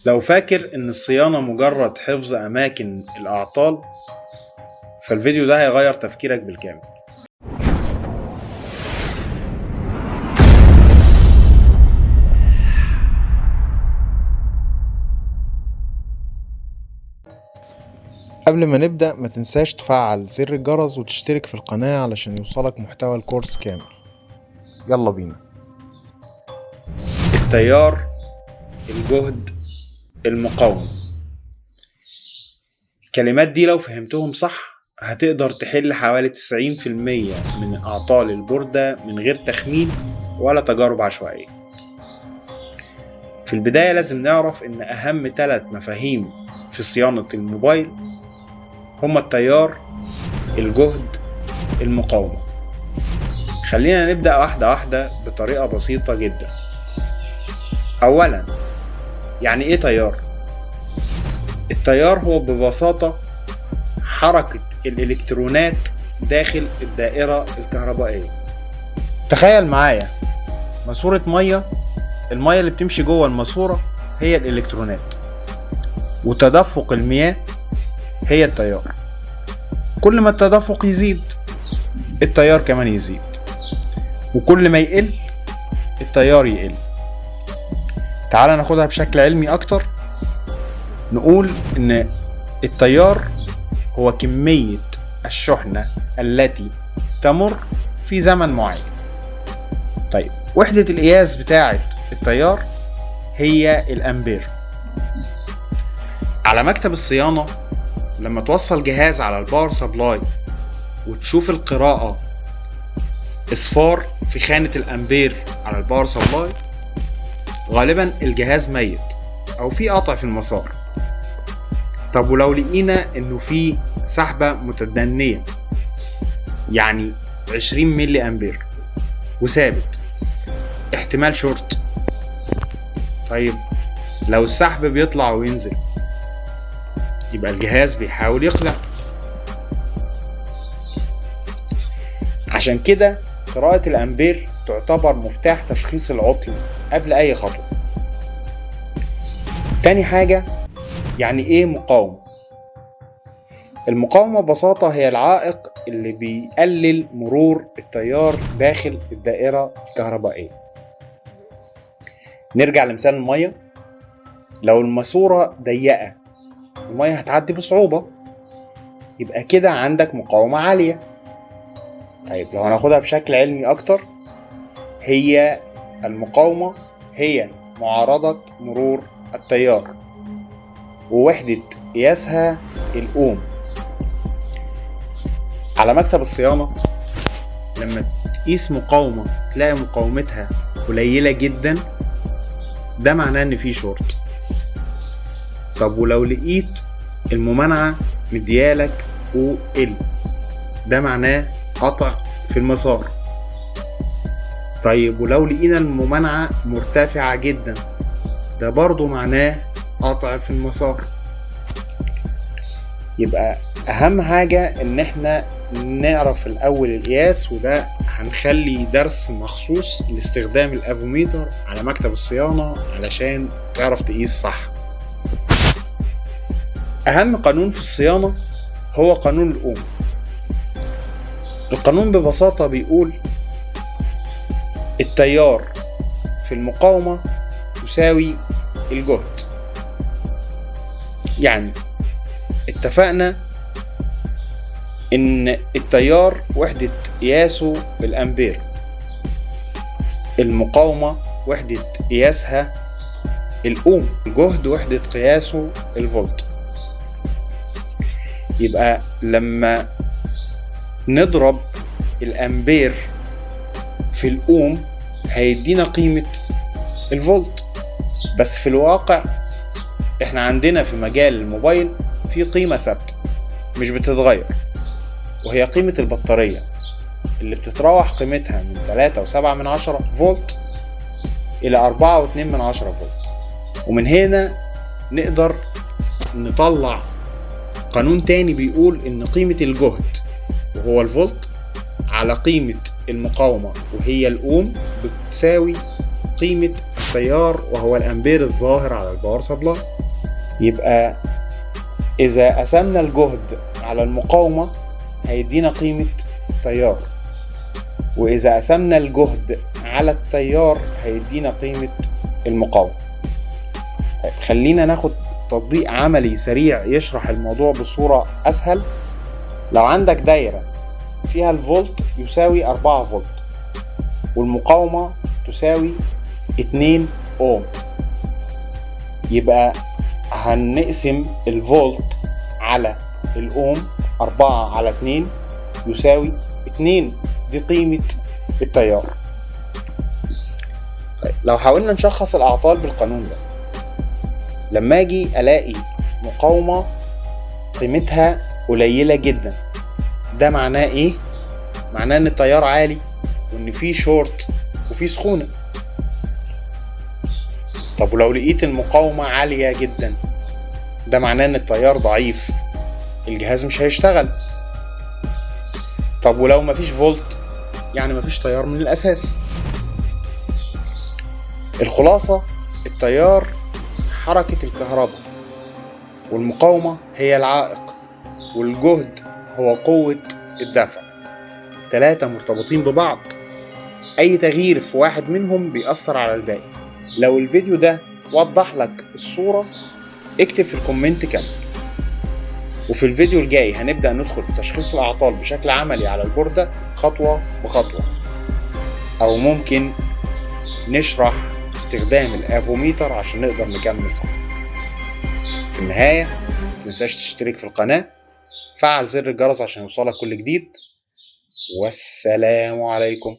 لو فاكر ان الصيانة مجرد حفظ اماكن الاعطال، فالفيديو ده هيغير تفكيرك بالكامل. قبل ما نبدأ ما تنساش تفعل زر الجرس وتشترك في القناة علشان يوصلك محتوى الكورس كامل. يلا بينا. التيار، الجهد، المقاومة. الكلمات دي لو فهمتهم صح هتقدر تحل حوالي 90% من أعطال البوردة من غير تخمين ولا تجارب عشوائية. في البداية لازم نعرف إن أهم 3 مفاهيم في صيانة الموبايل هما التيار، الجهد، المقاومة. خلينا نبدأ واحدة واحدة بطريقة بسيطة جدا. أولا، يعني إيه تيار؟ التيار هو ببساطة حركة الإلكترونات داخل الدائرة الكهربائية. تخيل معايا ماسورة مية، المية اللي بتمشي جوه الماسورة هي الإلكترونات، وتدفق المياه هي التيار. كل ما التدفق يزيد التيار كمان يزيد، وكل ما يقل التيار يقل. تعال ناخدها بشكل علمي أكتر. نقول إن التيار هو كمية الشحنة التي تمر في زمن معين. طيب، وحدة القياس بتاعة التيار هي الأمبير. على مكتب الصيانة لما توصل جهاز على الباور سبلاي وتشوف القراءة اصفار في خانة الأمبير على الباور سبلاي، غالبا الجهاز ميت أو في قطع في المسار. طب ولو لقينا إنه في سحبة متدنية، يعني 20 ملي أمبير وثابت، احتمال شورت. طيب لو السحب بيطلع وينزل يبقى الجهاز بيحاول يقلع. عشان كده قراءة الأمبير تعتبر مفتاح تشخيص العطل قبل أي خطوة. تاني حاجة، يعني إيه مقاومة؟ المقاومة ببساطة هي العائق اللي بيقلل مرور التيار داخل الدائرة الكهربائية. نرجع لمثال المية. لو الماسورة ضيقة المية هتعدي بصعوبة، يبقى كده عندك مقاومة عالية. طيب لو هناخدها بشكل علمي أكتر، هي المقاومة هي معارضة مرور التيار، ووحدة قياسها الأوم. على مكتب الصيانة لما تقيس مقاومة تلاقي مقاومتها قليلة جدا، ده معناه ان في شورت. طب ولو لقيت الممانعة مديالك OL، ده معناه قطع في المسار. طيب ولو لقينا الممانعة مرتفعة جدا، ده برضو معناه قطع في المسار. يبقى اهم حاجة ان احنا نعرف الاول القياس، وده هنخلي درس مخصوص لاستخدام الافوميتر على مكتب الصيانة علشان تعرف تقيس صح. اهم قانون في الصيانة هو قانون الأوم. القانون ببساطة بيقول التيار في المقاومة يساوي الجهد. يعني اتفقنا ان التيار وحدة قياسه الأمبير، المقاومة وحدة قياسها الأوم، الجهد وحدة قياسه الفولت. يبقى لما نضرب الأمبير في الأوم هيدينا قيمة الفولت. بس في الواقع احنا عندنا في مجال الموبايل في قيمة ثابتة مش بتتغير، وهي قيمة البطارية اللي بتتراوح قيمتها من 3.7 فولت إلى 4.2 فولت. ومن هنا نقدر نطلع قانون تاني بيقول إن قيمة الجهد وهو الفولت على قيمة المقاومة وهي الأوم بتساوي قيمة التيار وهو الأمبير الظاهر على الباور سبلاي. يبقى إذا قسمنا الجهد على المقاومة هيدينا قيمة تيار، وإذا قسمنا الجهد على التيار هيدينا قيمة المقاومة. طيب خلينا ناخد تطبيق عملي سريع يشرح الموضوع بصورة أسهل. لو عندك دايرة فيها الفولت يساوي 4 فولت والمقاومة تساوي 2 أوم، يبقى هنقسم الفولت على الأوم، 4 على 2 يساوي 2، دي قيمة التيار. طيب لو حاولنا نشخص الأعطال بالقانون ده، لما أجي ألاقي مقاومة قيمتها قليلة جدا، ده معناه إيه؟ معناه إن التيار عالي وإن في شورت وفي سخونة. طب ولو لقيت المقاومة عالية جدا، ده معناه إن التيار ضعيف، الجهاز مش هيشتغل. طب ولو مفيش فولت، يعني مفيش تيار من الأساس. الخلاصة التيار حركة الكهرباء، والمقاومة هي العائق، والجهد هو قوة الدفع. 3 مرتبطين ببعض، أي تغيير في واحد منهم بيأثر على الباقي. لو الفيديو ده وضح لك الصورة اكتب في الكومنت كمل. وفي الفيديو الجاي هنبدأ ندخل في تشخيص الأعطال بشكل عملي على البوردة خطوة بخطوة، أو ممكن نشرح استخدام الافوميتر عشان نقدر نكمل صح. في النهاية متنساش تشترك في القناة، فعل زر الجرس عشان يوصلك كل جديد، والسلام عليكم.